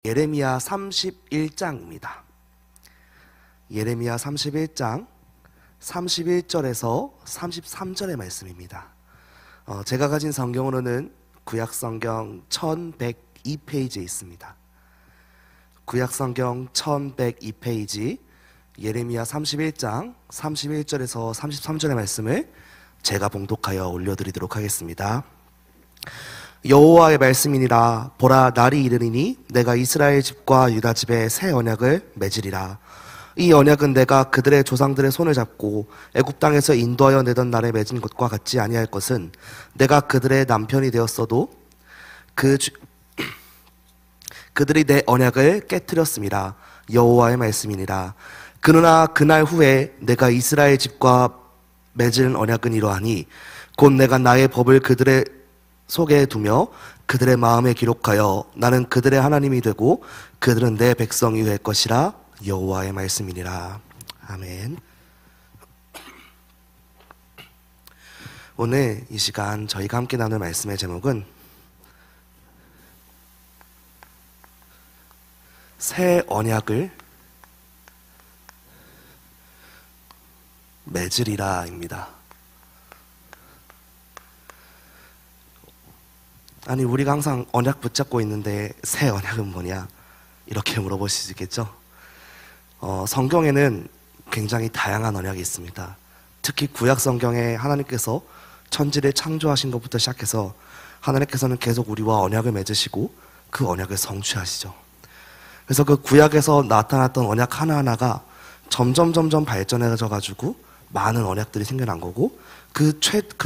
예레미야 31장입니다. 예레미야 31장 31절에서 33절의 말씀입니다. 제가 가진 성경으로는 구약성경 1102페이지에 있습니다. 구약성경 1102페이지 예레미야 31장 31절에서 33절의 말씀을 제가 봉독하여 올려드리도록 하겠습니다. 여호와의 말씀이니라. 보라, 날이 이르리니 내가 이스라엘 집과 유다 집에 새 언약을 맺으리라. 이 언약은 내가 그들의 조상들의 손을 잡고 애굽 땅에서 인도하여 내던 날에 맺은 것과 같지 아니할 것은 내가 그들의 남편이 되었어도 그들이 내 언약을 깨뜨렸음이라. 여호와의 말씀이니라. 그러나 그날 후에 내가 이스라엘 집과 맺은 언약은 이러하니 곧 내가 나의 법을 그들의 속에 두며 그들의 마음에 기록하여 나는 그들의 하나님이 되고 그들은 내 백성이 될 것이라. 여호와의 말씀이니라. 아멘. 오늘 이 시간 저희가 함께 나눌 말씀의 제목은 새 언약을 맺으리라입니다. 아니, 우리가 항상 언약 붙잡고 있는데 새 언약은 뭐냐? 이렇게 물어보실 수 있겠죠? 성경에는 굉장히 다양한 언약이 있습니다. 특히 구약 성경에 하나님께서 천지를 창조하신 것부터 시작해서 하나님께서는 계속 우리와 언약을 맺으시고 그 언약을 성취하시죠. 그래서 그 구약에서 나타났던 언약 하나하나가 점점 발전해져 가지고 많은 언약들이 생겨난 거고 그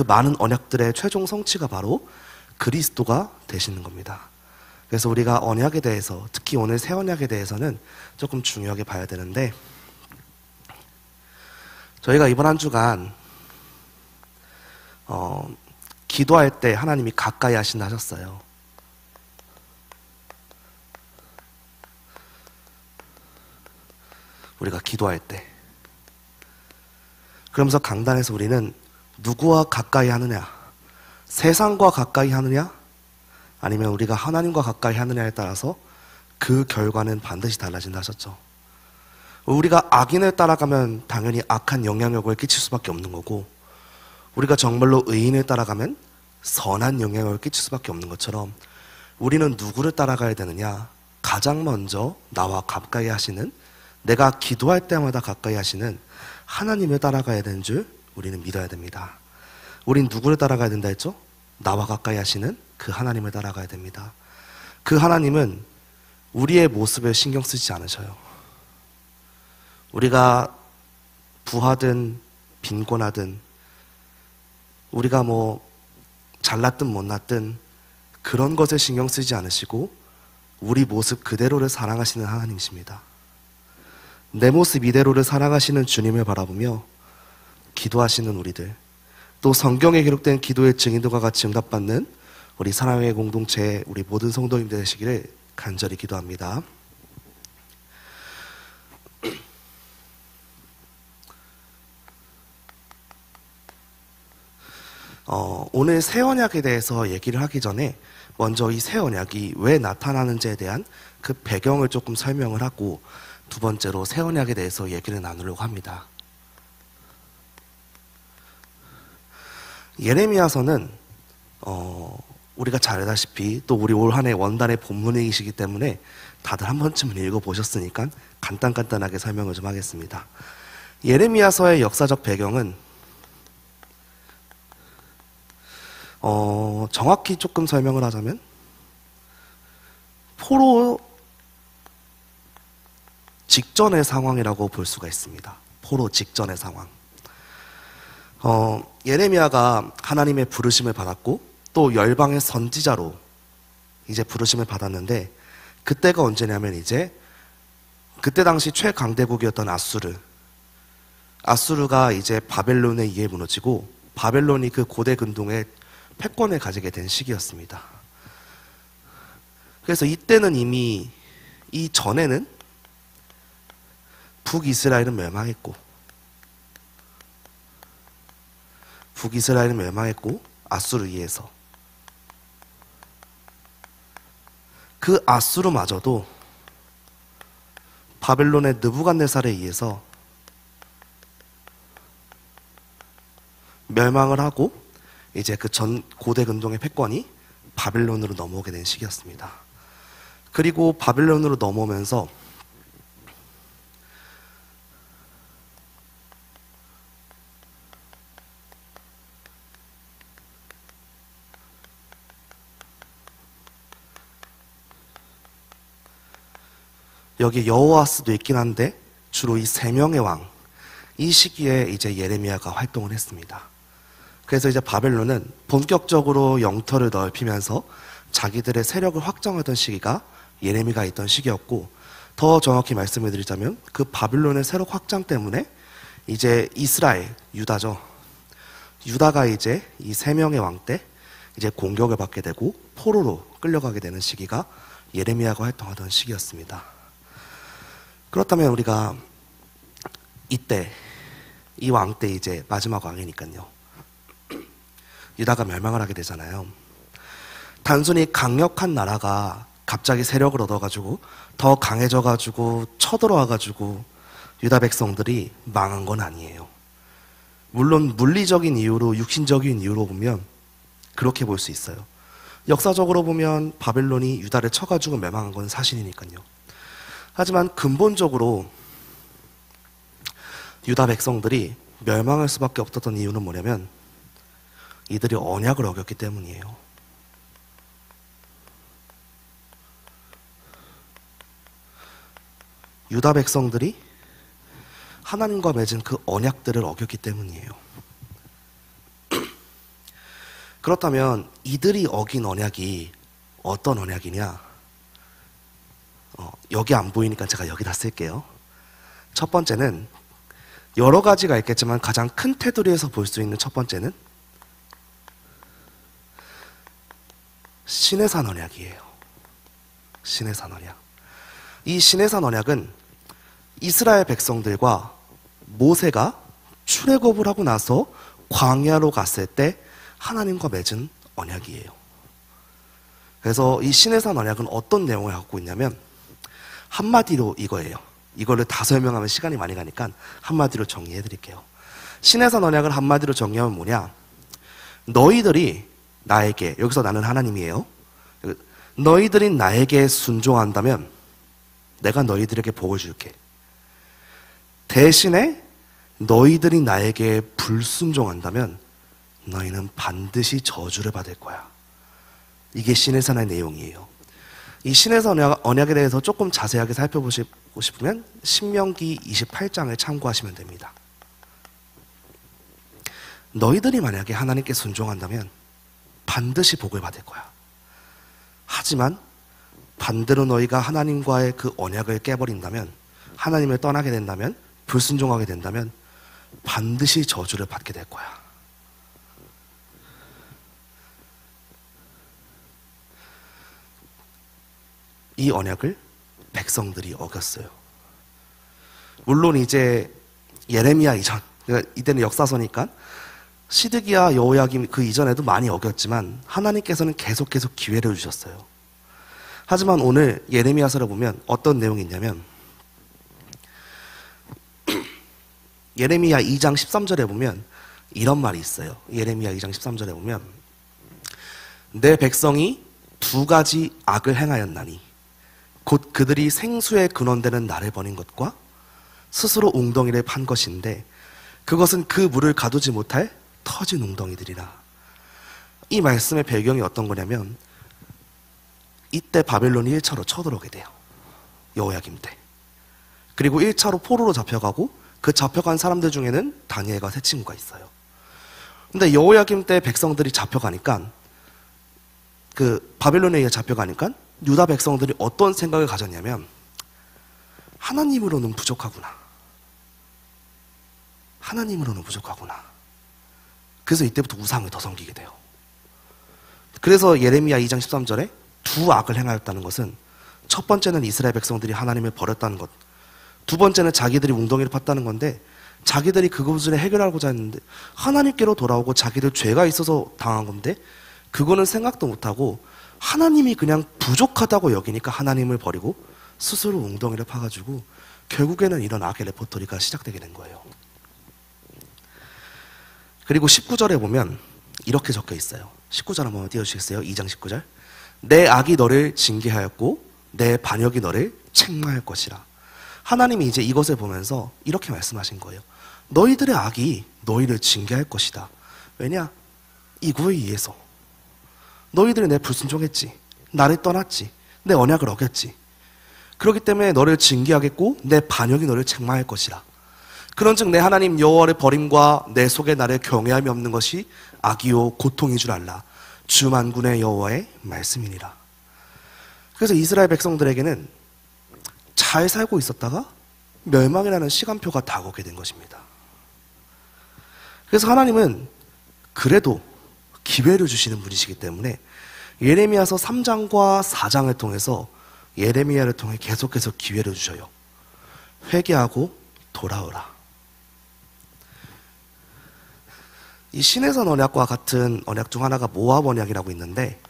많은 언약들의 최종 성취가 바로 그리스도가 되시는 겁니다. 그래서 우리가 언약에 대해서, 특히 오늘 새 언약에 대해서는 조금 중요하게 봐야 되는데, 저희가 이번 한 주간 기도할 때 하나님이 가까이 하신다 하셨어요. 우리가 기도할 때, 그러면서 강단에서 우리는 누구와 가까이 하느냐, 세상과 가까이 하느냐, 아니면 우리가 하나님과 가까이 하느냐에 따라서 그 결과는 반드시 달라진다 하셨죠. 우리가 악인을 따라가면 당연히 악한 영향력을 끼칠 수밖에 없는 거고, 우리가 정말로 의인을 따라가면 선한 영향력을 끼칠 수밖에 없는 것처럼 우리는 누구를 따라가야 되느냐? 가장 먼저 나와 가까이 하시는, 내가 기도할 때마다 가까이 하시는 하나님을 따라가야 되는 줄 우리는 믿어야 됩니다. 우린 누구를 따라가야 된다 했죠? 나와 가까이 하시는 그 하나님을 따라가야 됩니다. 그 하나님은 우리의 모습을 신경 쓰지 않으셔요. 우리가 부하든 빈곤하든 우리가 잘났든 못났든 그런 것을 신경 쓰지 않으시고 우리 모습 그대로를 사랑하시는 하나님이십니다. 내 모습 이대로를 사랑하시는 주님을 바라보며 기도하시는 우리들, 또 성경에 기록된 기도의 증인들과 같이 응답받는 우리 사랑의 공동체, 우리 모든 성도님들 되시기를 간절히 기도합니다. 오늘 새 언약에 대해서 얘기를 하기 전에 먼저 이 새 언약이 왜 나타나는지에 대한 그 배경을 조금 설명을 하고, 두 번째로 새 언약에 대해서 얘기를 나누려고 합니다. 예레미야서는 우리가 잘 알다시피, 또 우리 올 한 해 원단의 본문이시기 때문에 다들 한 번쯤은 읽어보셨으니까 간단하게 설명을 좀 하겠습니다. 예레미야서의 역사적 배경은 정확히 조금 설명을 하자면 포로 직전의 상황이라고 볼 수가 있습니다. 포로 직전의 상황. 예레미야가 하나님의 부르심을 받았고 또 열방의 선지자로 이제 부르심을 받았는데, 그때가 언제냐면 그때 당시 최강대국이었던 아수르가 이제 바벨론에 의해 무너지고 바벨론이 그 고대 근동의 패권을 가지게 된 시기였습니다. 그래서 이때는 이미 이전에는 북이스라엘은 멸망했고 아수르에 의해서 그 아수르마저도 바벨론의 느부갓네살에 의해서 멸망을 하고 이제 그 전 고대 근동의 패권이 바벨론으로 넘어오게 된 시기였습니다. 그리고 바벨론으로 넘어오면서 여기 여호아스도 있긴 한데 주로 이 세 명의 왕, 이 시기에 이제 예레미야가 활동을 했습니다. 그래서 이제 바벨론은 본격적으로 영토를 넓히면서 자기들의 세력을 확장하던 시기가 예레미야가 있던 시기였고, 더 정확히 말씀을 드리자면 그 바벨론의 세력 확장 때문에 이제 이스라엘, 유다죠. 유다가 이제 이 세 명의 왕 때 이제 공격을 받게 되고 포로로 끌려가게 되는 시기가 예레미야가 활동하던 시기였습니다. 그렇다면 우리가 이때 이 왕 때 이제 마지막 왕이니까요, 유다가 멸망을 하게 되잖아요. 단순히 강력한 나라가 갑자기 세력을 얻어가지고 더 강해져가지고 쳐들어와가지고 유다 백성들이 망한 건 아니에요. 물론 물리적인 이유로, 육신적인 이유로 보면 그렇게 볼 수 있어요. 역사적으로 보면 바벨론이 유다를 쳐가지고 멸망한 건 사실이니까요. 하지만 근본적으로 유다 백성들이 멸망할 수밖에 없었던 이유는 뭐냐면 이들이 언약을 어겼기 때문이에요. 유다 백성들이 하나님과 맺은 그 언약들을 어겼기 때문이에요. 그렇다면 이들이 어긴 언약이 어떤 언약이냐? 여기 안 보이니까 제가 여기다 쓸게요. 첫 번째는 여러 가지가 있겠지만 가장 큰 테두리에서 볼 수 있는 첫 번째는 시내산 언약이에요. 시내산 언약. 이 시내산 언약은 이스라엘 백성들과 모세가 출애굽을 하고 나서 광야로 갔을 때 하나님과 맺은 언약이에요. 그래서 이 시내산 언약은 어떤 내용을 갖고 있냐면 한마디로 이거예요. 이거를 다 설명하면 시간이 많이 가니까 한마디로 정리해 드릴게요. 시내산 언약을 한마디로 정리하면 뭐냐? 너희들이 나에게, 여기서 나는 하나님이에요. 너희들이 나에게 순종한다면 내가 너희들에게 복을 줄게. 대신에 너희들이 나에게 불순종한다면 너희는 반드시 저주를 받을 거야. 이게 시내산의 내용이에요. 이 시내산 언약에 대해서 조금 자세하게 살펴보시고 싶으면 신명기 28장을 참고하시면 됩니다. 너희들이 만약에 하나님께 순종한다면 반드시 복을 받을 거야. 하지만 반대로 너희가 하나님과의 그 언약을 깨버린다면, 하나님을 떠나게 된다면, 불순종하게 된다면 반드시 저주를 받게 될 거야. 이 언약을 백성들이 어겼어요. 물론 이제 예레미야 이전, 그러니까 이때는 역사서니까 시드기야, 여호야김 그 이전에도 많이 어겼지만 하나님께서는 계속 기회를 주셨어요. 하지만 오늘 예레미야서를 보면 어떤 내용이 있냐면 예레미야 2장 13절에 보면 이런 말이 있어요. 예레미야 2장 13절에 보면 내 백성이 두 가지 악을 행하였나니 곧 그들이 생수의 근원되는 나를 버린 것과 스스로 웅덩이를 판 것인데 그것은 그 물을 가두지 못할 터진 웅덩이들이라. 이 말씀의 배경이 어떤 거냐면 이때 바벨론이 1차로 쳐들어오게 돼요. 여호야김 때. 그리고 1차로 포로로 잡혀가고 그 잡혀간 사람들 중에는 다니엘과 세 친구가 있어요. 근데 여호야김 때 백성들이 잡혀가니까, 그 바벨론에 의해 잡혀가니까 유다 백성들이 어떤 생각을 가졌냐면 하나님으로는 부족하구나. 하나님으로는 부족하구나. 그래서 이때부터 우상을 더 섬기게 돼요. 그래서 예레미야 2장 13절에 두 악을 행하였다는 것은 첫 번째는 이스라엘 백성들이 하나님을 버렸다는 것, 두 번째는 자기들이 웅덩이를 팠다는 건데 자기들이 그것을 해결하고자 했는데 하나님께로 돌아오고 자기들 죄가 있어서 당한 건데 그거는 생각도 못하고 하나님이 그냥 부족하다고 여기니까 하나님을 버리고 스스로 웅덩이를 파가지고 결국에는 이런 악의 레포토리가 시작되게 된 거예요. 그리고 19절에 보면 이렇게 적혀 있어요. 19절 한번 띄워주시겠어요? 2장 19절. 내 악이 너를 징계하였고 내 반역이 너를 책망할 것이라. 하나님이 이제 이것을 보면서 이렇게 말씀하신 거예요. 너희들의 악이 너희를 징계할 것이다. 왜냐? 이거에 의해서 너희들이 내 불순종했지, 나를 떠났지, 내 언약을 어겼지. 그렇기 때문에 너를 징계하겠고 내 반역이 너를 책망할 것이라. 그런즉 내 하나님 여호와를 버림과 내 속에 나를 경외함이 없는 것이 악이요 고통인 줄 알라. 주 만군의 여호와의 말씀이니라. 그래서 이스라엘 백성들에게는 잘 살고 있었다가 멸망이라는 시간표가 다가오게 된 것입니다. 그래서 하나님은 그래도 기회를 주시는 분이시기 때문에 예레미야서 3장과 4장을 통해서 예레미야를 통해 계속해서 기회를 주셔요. 회개하고 돌아오라. 이 시내산 언약과 같은 언약 중 하나가 모압 언약이라고 있는데,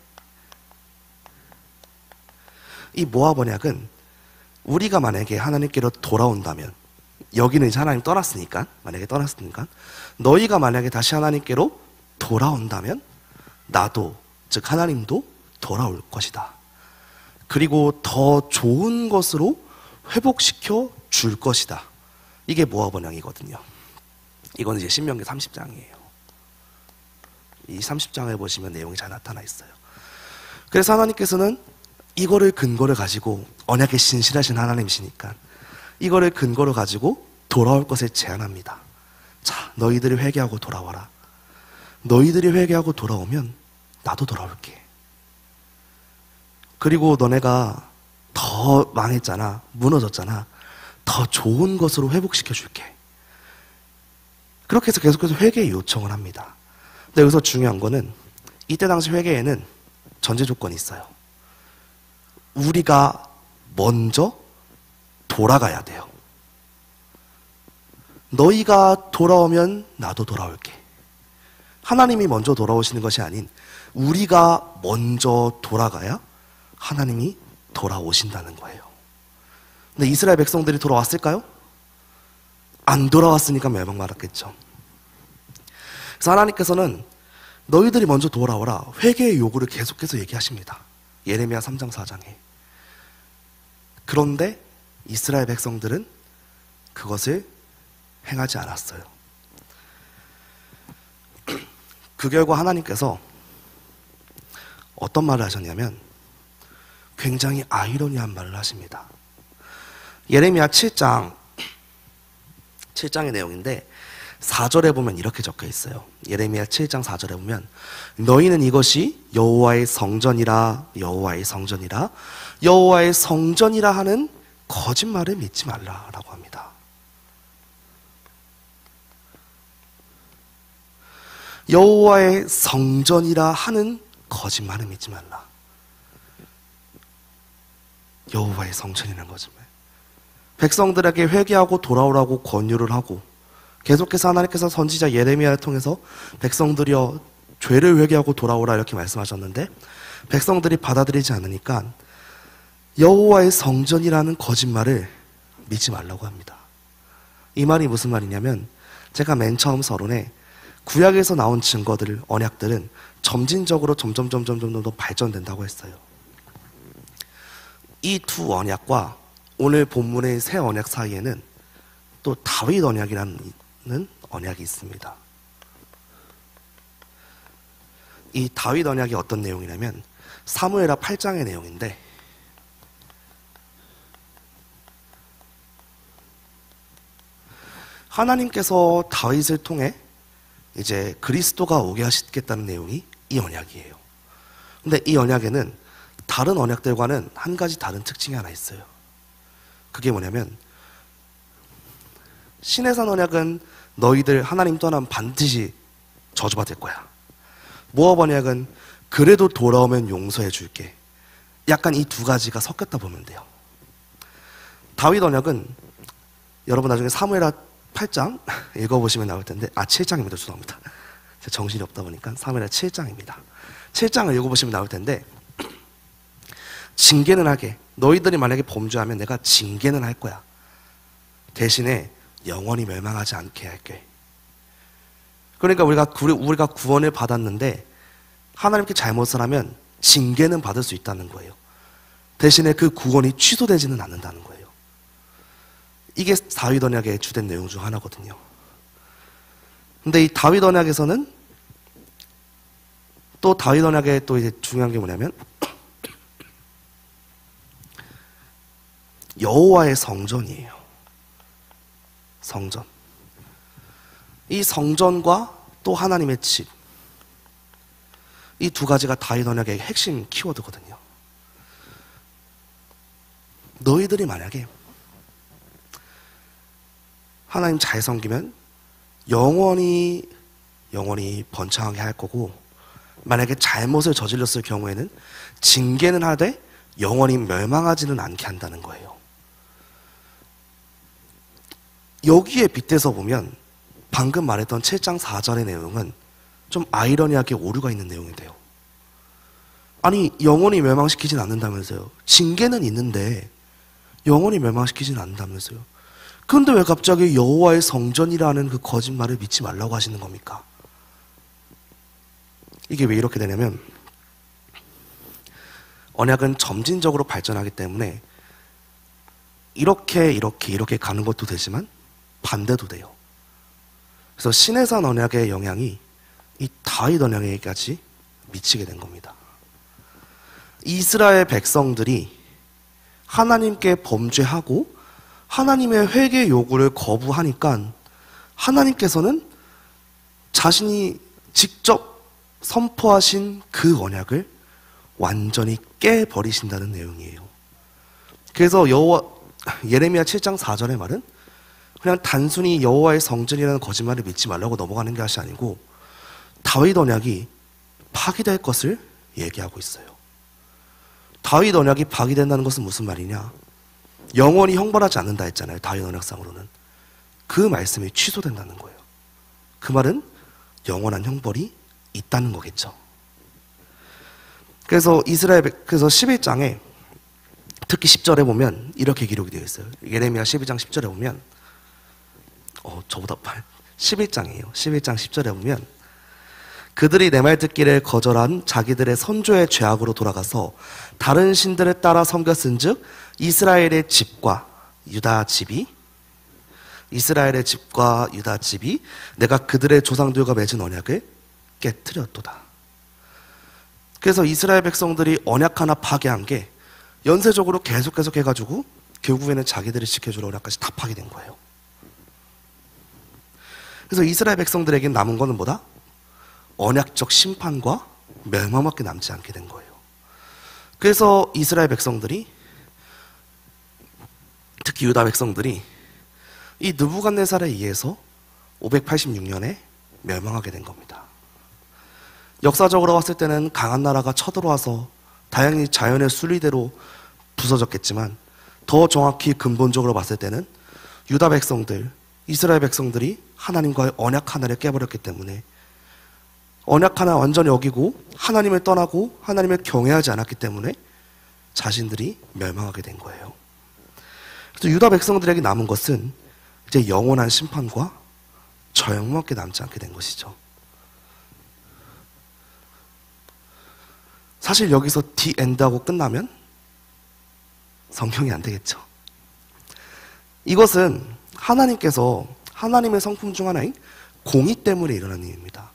이 모압 언약은 우리가 만약에 하나님께로 돌아온다면, 여기는 이제 하나님 떠났으니까, 만약에 떠났으니까 너희가 만약에 다시 하나님께로 돌아온다면 나도, 즉 하나님도 돌아올 것이다. 그리고 더 좋은 것으로 회복시켜 줄 것이다. 이게 모압 언약이거든요. 이건 이제 신명기 30장이에요. 이 30장을 보시면 내용이 잘 나타나 있어요. 그래서 하나님께서는 이거를 근거를 가지고, 언약에 신실하신 하나님이시니까 이거를 근거로 가지고 돌아올 것을 제안합니다. 자, 너희들이 회개하고 돌아와라. 너희들이 회개하고 돌아오면 나도 돌아올게. 그리고 너네가 더 망했잖아, 무너졌잖아, 더 좋은 것으로 회복시켜 줄게. 그렇게 해서 계속해서 회개의 요청을 합니다. 근데 여기서 중요한 거는, 이때 당시 회개에는 전제 조건이 있어요. 우리가 먼저 돌아가야 돼요. 너희가 돌아오면 나도 돌아올게. 하나님이 먼저 돌아오시는 것이 아닌 우리가 먼저 돌아가야 하나님이 돌아오신다는 거예요. 근데 이스라엘 백성들이 돌아왔을까요? 안 돌아왔으니까 멸망받았겠죠. 그래서 하나님께서는 너희들이 먼저 돌아오라, 회개의 요구를 계속해서 얘기하십니다. 예레미야 3장 4장에. 그런데 이스라엘 백성들은 그것을 행하지 않았어요. 그 결과 하나님께서 어떤 말을 하셨냐면 굉장히 아이러니한 말을 하십니다. 예레미야 7장의 내용인데 4절에 보면 이렇게 적혀 있어요. 예레미야 7장 4절에 보면 너희는 이것이 여호와의 성전이라, 여호와의 성전이라, 여호와의 성전이라 하는 거짓말을 믿지 말라라고 합니다. 여호와의 성전이라 하는 거짓말을 믿지 말라. 여호와의 성전이라는 거짓말. 백성들에게 회개하고 돌아오라고 권유를 하고, 계속해서 하나님께서 선지자 예레미야를 통해서 백성들이여 죄를 회개하고 돌아오라 이렇게 말씀하셨는데, 백성들이 받아들이지 않으니까 여호와의 성전이라는 거짓말을 믿지 말라고 합니다. 이 말이 무슨 말이냐면, 제가 맨 처음 서론에 구약에서 나온 증거들, 언약들은 점진적으로 점점 더 발전된다고 했어요. 이 두 언약과 오늘 본문의 새 언약 사이에는 또 다윗 언약이라는 언약이 있습니다. 이 다윗 언약이 어떤 내용이냐면 사무엘하 8장의 내용인데, 하나님께서 다윗을 통해 이제 그리스도가 오게 하시겠다는 내용이 이 언약이에요. 근데 이 언약에는 다른 언약들과는 한 가지 다른 특징이 하나 있어요. 그게 뭐냐면, 시내산 언약은 너희들 하나님 떠나면 반드시 저주받을 거야. 모압 언약은 그래도 돌아오면 용서해 줄게. 약간 이 두 가지가 섞였다 보면 돼요. 다윗 언약은 여러분 나중에 사무엘하 8장 읽어보시면 나올 텐데, 7장입니다. 죄송합니다. 정신이 없다 보니까 사무엘하 7장입니다. 7장을 읽어보시면 나올 텐데, 징계는 하게, 너희들이 만약에 범죄하면 내가 징계는 할 거야. 대신에 영원히 멸망하지 않게 할게. 그러니까 우리가 구원을 받았는데 하나님께 잘못을 하면 징계는 받을 수 있다는 거예요. 대신에 그 구원이 취소되지는 않는다는 거예요. 이게 다윗 언약의 주된 내용 중 하나거든요. 근데 이 다윗 언약에서는 또 다윗 언약의 또 이제 중요한 게 뭐냐면 여호와의 성전이에요. 성전. 이 성전과 또 하나님의 집. 이 두 가지가 다윗 언약의 핵심 키워드거든요. 너희들이 만약에 하나님 잘 섬기면 영원히 번창하게 할 거고, 만약에 잘못을 저질렀을 경우에는 징계는 하되 영원히 멸망하지는 않게 한다는 거예요. 여기에 빗대서 보면 방금 말했던 7장 4절의 내용은 좀 아이러니하게 오류가 있는 내용이 돼요. 아니, 영원히 멸망시키진 않는다면서요. 징계는 있는데 영원히 멸망시키진 않는다면서요. 그런데 왜 갑자기 여호와의 성전이라는 그 거짓말을 믿지 말라고 하시는 겁니까? 이게 왜 이렇게 되냐면 언약은 점진적으로 발전하기 때문에 이렇게 가는 것도 되지만 반대도 돼요. 그래서 시내산 언약의 영향이 이 다윗 언약에까지 미치게 된 겁니다. 이스라엘 백성들이 하나님께 범죄하고 하나님의 회개 요구를 거부하니까 하나님께서는 자신이 직접 선포하신 그 언약을 완전히 깨버리신다는 내용이에요. 그래서 예레미야 7장 4절의 말은 그냥 단순히 여호와의 성전이라는 거짓말을 믿지 말라고 넘어가는 것이 아니고 다윗 언약이 파기될 것을 얘기하고 있어요. 다윗 언약이 파기된다는 것은 무슨 말이냐? 영원히 형벌하지 않는다 했잖아요. 다윗 언약상으로는. 그 말씀이 취소된다는 거예요. 그 말은 영원한 형벌이 있다는 거겠죠. 그래서 11장에 특히 10절에 보면 이렇게 기록이 되어 있어요. 예레미야 12장 10절에 보면 11장이에요. 11장 10절에 보면 그들이 내 말 듣기를 거절한 자기들의 선조의 죄악으로 돌아가서 다른 신들을 따라 섬겼은즉 이스라엘의 집과 유다 집이 내가 그들의 조상들과 맺은 언약을 깨트렸도다. 그래서 이스라엘 백성들이 언약 하나 파괴한 게 연쇄적으로 계속 해가지고 결국에는 자기들이 지켜줄 언약까지 다 파괴된 거예요. 그래서 이스라엘 백성들에게 남은 거는 뭐다? 언약적 심판과 멸망밖에 남지 않게 된 거예요. 그래서 이스라엘 백성들이, 특히 유다 백성들이 이 느부갓네살에 의해서 586년에 멸망하게 된 겁니다. 역사적으로 봤을 때는 강한 나라가 쳐들어와서 다행히 자연의 순리대로 부서졌겠지만 더 정확히 근본적으로 봤을 때는 유다 백성들, 이스라엘 백성들이 하나님과의 언약 하나를 깨버렸기 때문에 언약 하나 완전히 어기고 하나님을 떠나고 하나님을 경외하지 않았기 때문에 자신들이 멸망하게 된 거예요. 그래서 유다 백성들에게 남은 것은 이제 영원한 심판과 절망밖에 남지 않게 된 것이죠. 사실 여기서 the end하고 끝나면 성경이 안 되겠죠. 이것은 하나님께서 하나님의 성품 중 하나인 공의 때문에 일어나는 일입니다.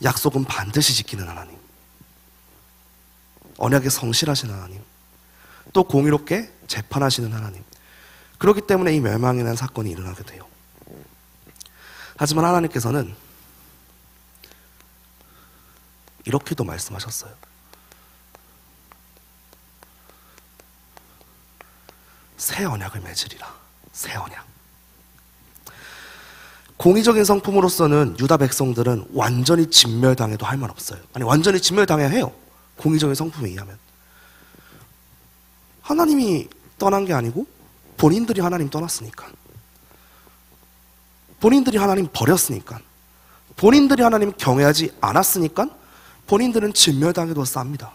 약속은 반드시 지키는 하나님, 언약에 성실하신 하나님, 또 공의롭게 재판하시는 하나님. 그렇기 때문에 이 멸망이라는 사건이 일어나게 돼요. 하지만 하나님께서는 이렇게도 말씀하셨어요. 새 언약을 맺으리라. 새 언약. 공의적인 성품으로서는 유다 백성들은 완전히 진멸당해도 할 말 없어요. 아니, 완전히 진멸당해야 해요. 공의적인 성품에 의하면. 하나님이 떠난 게 아니고 본인들이 하나님 떠났으니까. 본인들이 하나님 버렸으니까. 본인들이 하나님 경외하지 않았으니까 본인들은 진멸당해도 쌉니다.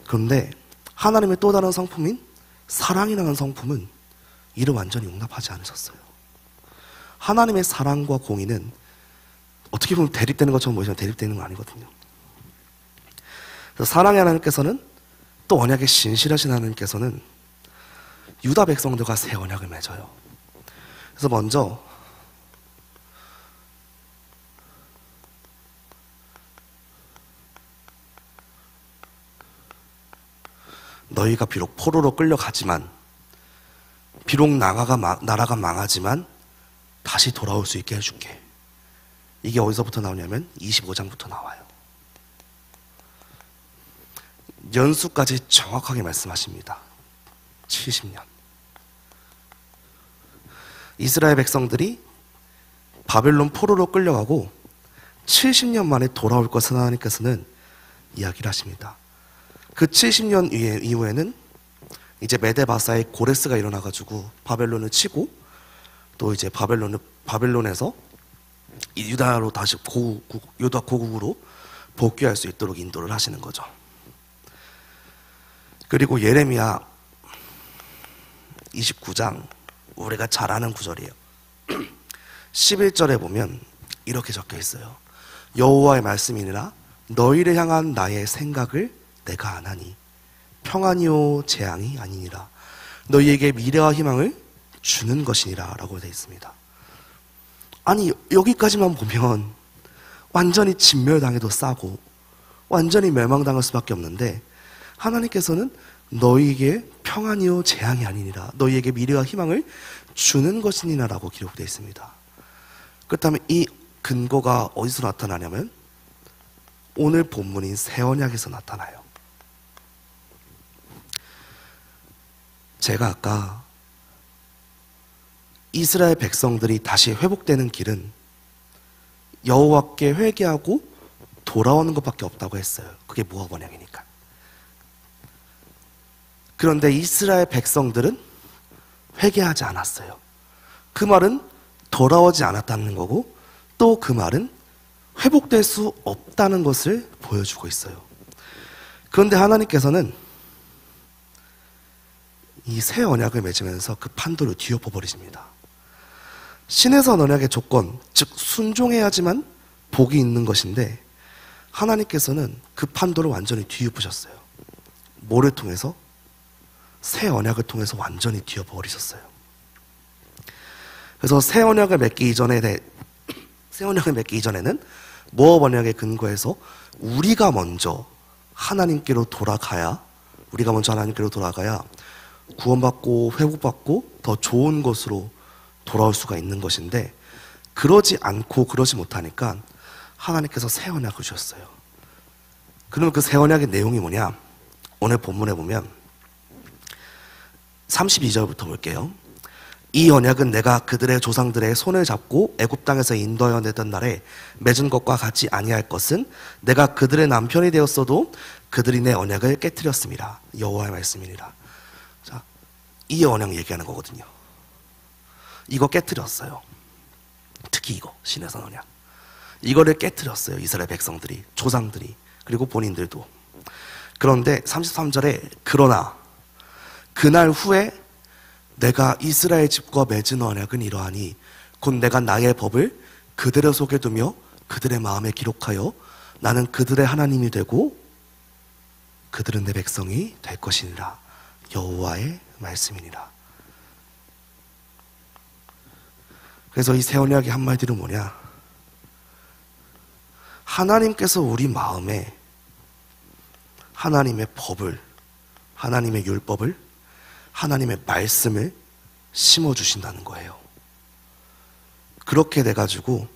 그런데 하나님의 또 다른 성품인 사랑이라는 성품은 이를 완전히 용납하지 않으셨어요. 하나님의 사랑과 공의는 어떻게 보면 대립되는 것처럼 보이지만 대립되는 건 아니거든요. 그래서 사랑의 하나님께서는, 또 언약의 신실하신 하나님께서는 유다 백성들과 새 언약을 맺어요. 그래서 먼저 너희가 비록 포로로 끌려가지만, 비록 나라가 망하지만 다시 돌아올 수 있게 해줄게. 이게 어디서부터 나오냐면 25장부터 나와요. 연수까지 정확하게 말씀하십니다. 70년. 이스라엘 백성들이 바벨론 포로로 끌려가고 70년 만에 돌아올 것을 하나님께서는 이야기를 하십니다. 그 70년 이후에는 이제 메데바사의 고레스가 일어나가지고 바벨론을 치고, 또 이제 바벨론에서 유다로 다시 유다 고국으로 복귀할 수 있도록 인도를 하시는 거죠. 그리고 예레미야 29장, 우리가 잘 아는 구절이에요. 11절에 보면 이렇게 적혀 있어요. 여호와의 말씀이니라 너희를 향한 나의 생각을 내가 아나니 평안이요 재앙이 아니니라 너희에게 미래와 희망을 주는 것이니라 라고 되어 있습니다. 아니, 여기까지만 보면 완전히 진멸당해도 싸고 완전히 멸망당할 수밖에 없는데, 하나님께서는 너희에게 평안이요 재앙이 아니니라 너희에게 미래와 희망을 주는 것이니라 라고 기록되어 있습니다. 그렇다면 이 근거가 어디서 나타나냐면 오늘 본문인 새 언약에서 나타나요. 제가 아까 이스라엘 백성들이 다시 회복되는 길은 여호와께 회개하고 돌아오는 것밖에 없다고 했어요. 그게 모압 언약이니까. 그런데 이스라엘 백성들은 회개하지 않았어요. 그 말은 돌아오지 않았다는 거고, 또 그 말은 회복될 수 없다는 것을 보여주고 있어요. 그런데 하나님께서는 이 새 언약을 맺으면서 그 판도를 뒤엎어 버리십니다. 신에서 언약의 조건, 즉 순종해야지만 복이 있는 것인데, 하나님께서는 그 판도를 완전히 뒤엎으셨어요. 뭐를 통해서? 새 언약을 통해서 완전히 뒤엎어 버리셨어요. 그래서 새 언약을 맺기 이전에는 모압 언약의 근거에서 우리가 먼저 하나님께로 돌아가야 구원받고 회복받고 더 좋은 것으로 돌아올 수가 있는 것인데, 그러지 못하니까 하나님께서 새 언약을 주셨어요. 그러면 그 새 언약의 내용이 뭐냐? 오늘 본문에 보면 32절부터 볼게요. 이 언약은 내가 그들의 조상들의 손을 잡고 애굽 땅에서 인도하여 내던 날에 맺은 것과 같이 아니할 것은 내가 그들의 남편이 되었어도 그들이 내 언약을 깨뜨렸습니다. 여호와의 말씀이니라. 자, 이 언약 얘기하는 거거든요. 이거 깨뜨렸어요. 특히 이거 신의 선 언약, 이거를 깨뜨렸어요. 이스라엘 백성들이, 조상들이, 그리고 본인들도. 그런데 33절에 그러나 그날 후에 내가 이스라엘 집과 맺은 언약은 이러하니 곧 내가 나의 법을 그들의 속에 두며 그들의 마음에 기록하여 나는 그들의 하나님이 되고 그들은 내 백성이 될 것이니라. 여호와의 말씀이니라. 그래서 이 새 언약의 한마디로 뭐냐? 하나님께서 우리 마음에 하나님의 법을, 하나님의 율법을, 하나님의 말씀을 심어주신다는 거예요. 그렇게 돼가지고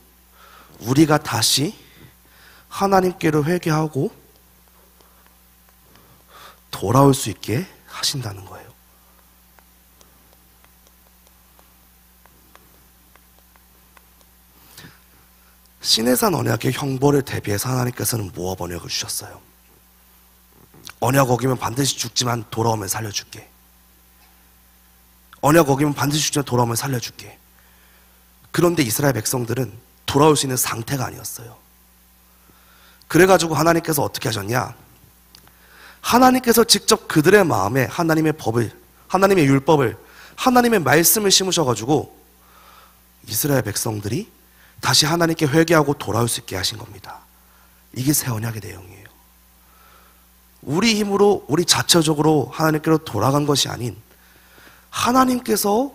우리가 다시 하나님께로 회개하고 돌아올 수 있게 하신다는 거예요. 시내산 언약의 형벌을 대비해서 하나님께서는 모압 언약을 주셨어요. 언약 어기면 반드시 죽지만 돌아오면 살려줄게. 언약 어기면 반드시 죽지만 돌아오면 살려줄게. 그런데 이스라엘 백성들은 돌아올 수 있는 상태가 아니었어요. 그래가지고 하나님께서 어떻게 하셨냐? 하나님께서 직접 그들의 마음에 하나님의 법을, 하나님의 율법을, 하나님의 말씀을 심으셔가지고 이스라엘 백성들이 다시 하나님께 회개하고 돌아올 수 있게 하신 겁니다. 이게 새 언약의 내용이에요. 우리 힘으로 우리 자체적으로 하나님께로 돌아간 것이 아닌 하나님께서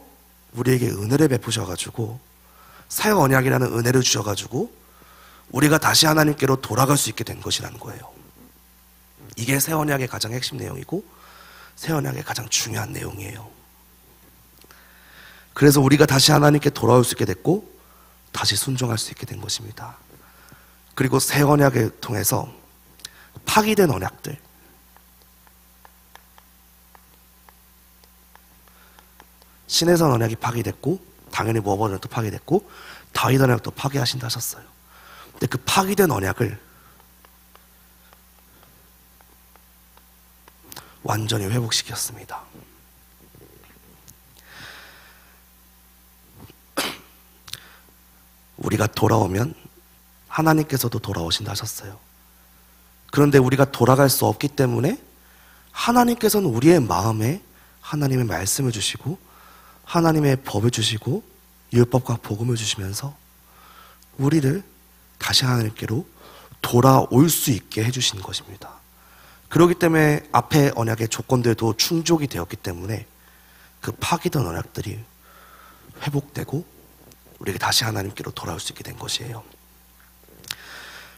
우리에게 은혜를 베푸셔가지고 새 언약이라는 은혜를 주셔가지고 우리가 다시 하나님께로 돌아갈 수 있게 된 것이라는 거예요. 이게 새 언약의 가장 핵심 내용이고 새 언약의 가장 중요한 내용이에요. 그래서 우리가 다시 하나님께 돌아올 수 있게 됐고 다시 순종할 수 있게 된 것입니다. 그리고 새 언약을 통해서 파기된 언약들, 신해산 언약이 파기됐고 당연히 모압 언약도 파기됐고 다윗 언약도 파기하신다 하셨어요. 근데 그 파기된 언약을 완전히 회복시켰습니다. 우리가 돌아오면 하나님께서도 돌아오신다 하셨어요. 그런데 우리가 돌아갈 수 없기 때문에 하나님께서는 우리의 마음에 하나님의 말씀을 주시고 하나님의 법을 주시고 율법과 복음을 주시면서 우리를 다시 하나님께로 돌아올 수 있게 해주신 것입니다. 그렇기 때문에 앞에 언약의 조건들도 충족이 되었기 때문에 그 파기된 언약들이 회복되고 우리가 다시 하나님께로 돌아올 수 있게 된 것이에요.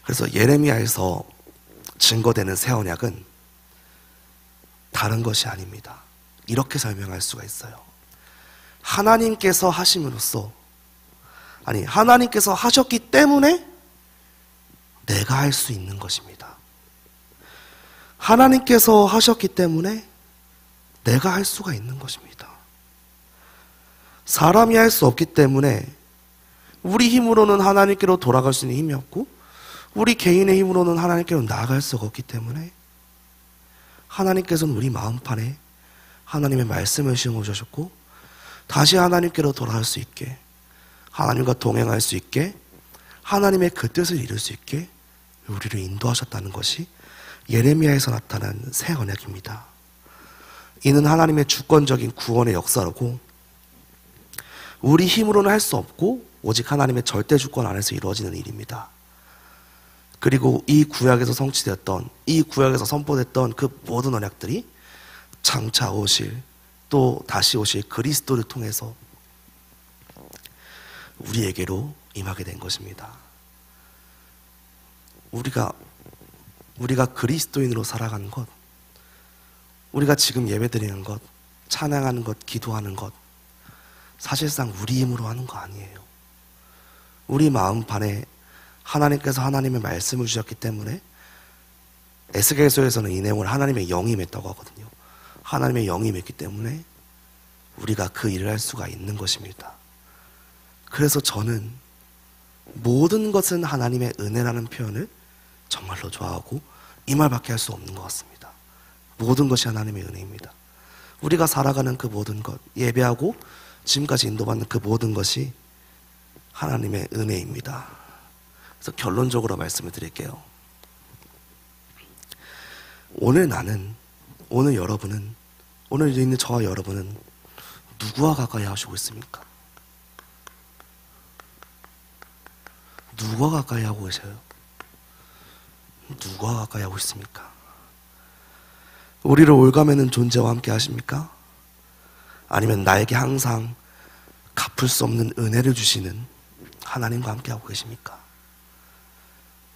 그래서 예레미야에서 증거되는 새 언약은 다른 것이 아닙니다. 이렇게 설명할 수가 있어요. 하나님께서 하심으로써, 아니 하나님께서 하셨기 때문에 내가 할 수 있는 것입니다. 하나님께서 하셨기 때문에 내가 할 수가 있는 것입니다. 사람이 할 수 없기 때문에 우리 힘으로는 하나님께로 돌아갈 수 있는 힘이 없고 우리 개인의 힘으로는 하나님께로 나아갈 수가 없기 때문에 하나님께서는 우리 마음판에 하나님의 말씀을 심어주셨고 다시 하나님께로 돌아갈 수 있게, 하나님과 동행할 수 있게, 하나님의 그 뜻을 이룰 수 있게 우리를 인도하셨다는 것이 예레미야에서 나타난 새 언약입니다. 이는 하나님의 주권적인 구원의 역사라고 우리 힘으로는 할 수 없고 오직 하나님의 절대 주권 안에서 이루어지는 일입니다. 그리고 이 구약에서 성취되었던, 이 구약에서 선포됐던 그 모든 언약들이 장차 오실, 또 다시 오실 그리스도를 통해서 우리에게로 임하게 된 것입니다. 우리가 그리스도인으로 살아가는 것, 우리가 지금 예배드리는 것, 찬양하는 것, 기도하는 것, 사실상 우리 힘으로 하는 거 아니에요. 우리 마음판에 하나님께서 하나님의 말씀을 주셨기 때문에 에스겔서에서는 이 내용을 하나님의 영이 맺다고 하거든요. 하나님의 영이 맺기 때문에 우리가 그 일을 할 수가 있는 것입니다. 그래서 저는 모든 것은 하나님의 은혜라는 표현을 정말로 좋아하고 이 말밖에 할 수 없는 것 같습니다. 모든 것이 하나님의 은혜입니다. 우리가 살아가는 그 모든 것, 예배하고 지금까지 인도받는 그 모든 것이 하나님의 은혜입니다. 그래서 결론적으로 말씀을 드릴게요. 오늘 나는, 오늘 여러분은, 오늘 있는 저와 여러분은 누구와 가까이 하시고 있습니까? 누구와 가까이 하고 계셔요? 누구와 가까이 하고 있습니까? 우리를 올가매는 존재와 함께 하십니까? 아니면 나에게 항상 갚을 수 없는 은혜를 주시는 하나님과 함께 하고 계십니까?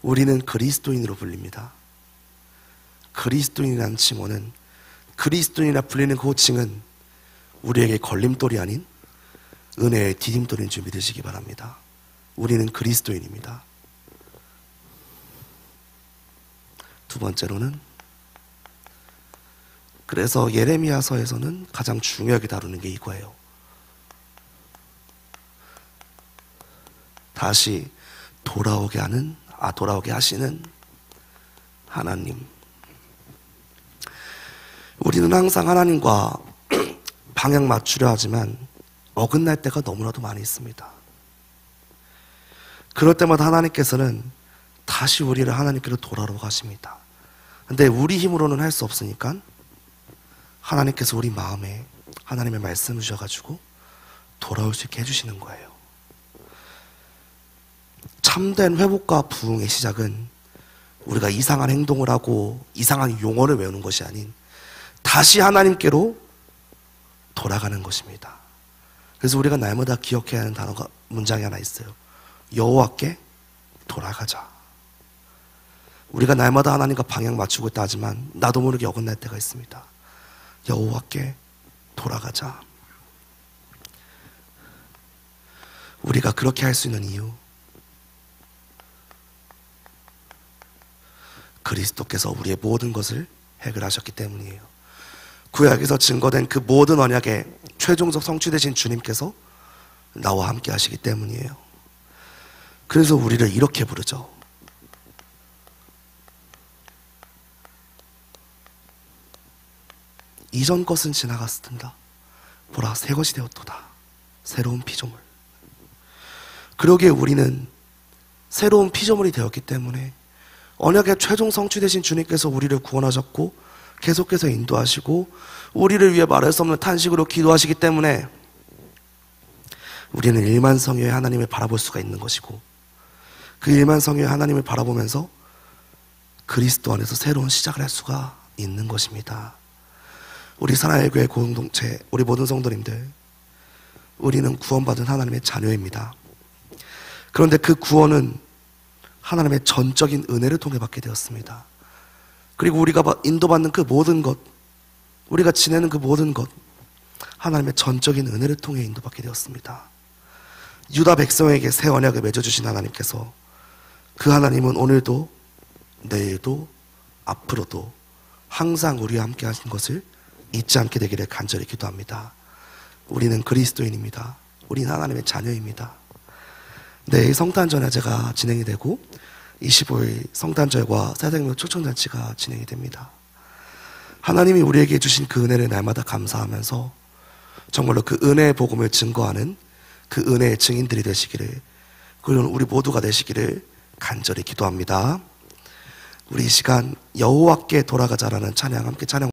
우리는 그리스도인으로 불립니다. 그리스도인이라는 칭호는, 그리스도인이라 불리는 그 호칭은 우리에게 걸림돌이 아닌 은혜의 디딤돌인 줄 믿으시기 바랍니다. 우리는 그리스도인입니다. 두 번째로는, 그래서 예레미야서에서는 가장 중요하게 다루는 게 이거예요. 다시 돌아오게 하시는 하나님. 우리는 항상 하나님과 방향 맞추려 하지만 어긋날 때가 너무나도 많이 있습니다. 그럴 때마다 하나님께서는 다시 우리를 하나님께로 돌아오라고 하십니다. 근데 우리 힘으로는 할 수 없으니까 하나님께서 우리 마음에 하나님의 말씀을 주셔가지고 돌아올 수 있게 해주시는 거예요. 참된 회복과 부흥의 시작은 우리가 이상한 행동을 하고 이상한 용어를 외우는 것이 아닌 다시 하나님께로 돌아가는 것입니다. 그래서 우리가 날마다 기억해야 하는 단어가, 문장이 하나 있어요. 여호와께 돌아가자. 우리가 날마다 하나님과 방향 맞추고 있다 하지만 나도 모르게 어긋날 때가 있습니다. 여호와께 돌아가자. 우리가 그렇게 할 수 있는 이유, 그리스도께서 우리의 모든 것을 해결하셨기 때문이에요. 구약에서 증거된 그 모든 언약의 최종적 성취 되신 주님께서 나와 함께 하시기 때문이에요. 그래서 우리를 이렇게 부르죠. 이전 것은 지나갔습니다. 보라, 새 것이 되었도다. 새로운 피조물. 그러기에 우리는 새로운 피조물이 되었기 때문에 언약의 최종 성취 되신 주님께서 우리를 구원하셨고 계속해서 인도하시고 우리를 위해 말할 수 없는 탄식으로 기도하시기 때문에 우리는 일만성의 하나님을 바라볼 수가 있는 것이고, 그 일만성의 하나님을 바라보면서 그리스도 안에서 새로운 시작을 할 수가 있는 것입니다. 우리 사랑의 교회 공동체, 우리 모든 성도님들, 우리는 구원받은 하나님의 자녀입니다. 그런데 그 구원은 하나님의 전적인 은혜를 통해 받게 되었습니다. 그리고 우리가 인도받는 그 모든 것, 우리가 지내는 그 모든 것, 하나님의 전적인 은혜를 통해 인도받게 되었습니다. 유다 백성에게 새 언약을 맺어주신 하나님께서, 그 하나님은 오늘도 내일도 앞으로도 항상 우리와 함께 하신 것을 잊지 않게 되기를 간절히 기도합니다. 우리는 그리스도인입니다. 우리는 하나님의 자녀입니다. 내일 성탄절야제가 진행이 되고 25일 성탄절과 새생명 초청잔치가 진행이 됩니다. 하나님이 우리에게 주신 그 은혜를 날마다 감사하면서 정말로 그 은혜의 복음을 증거하는 그 은혜의 증인들이 되시기를, 그리고 우리 모두가 되시기를 간절히 기도합니다. 우리 이 시간 여호와께 돌아가자라는 찬양 함께 찬양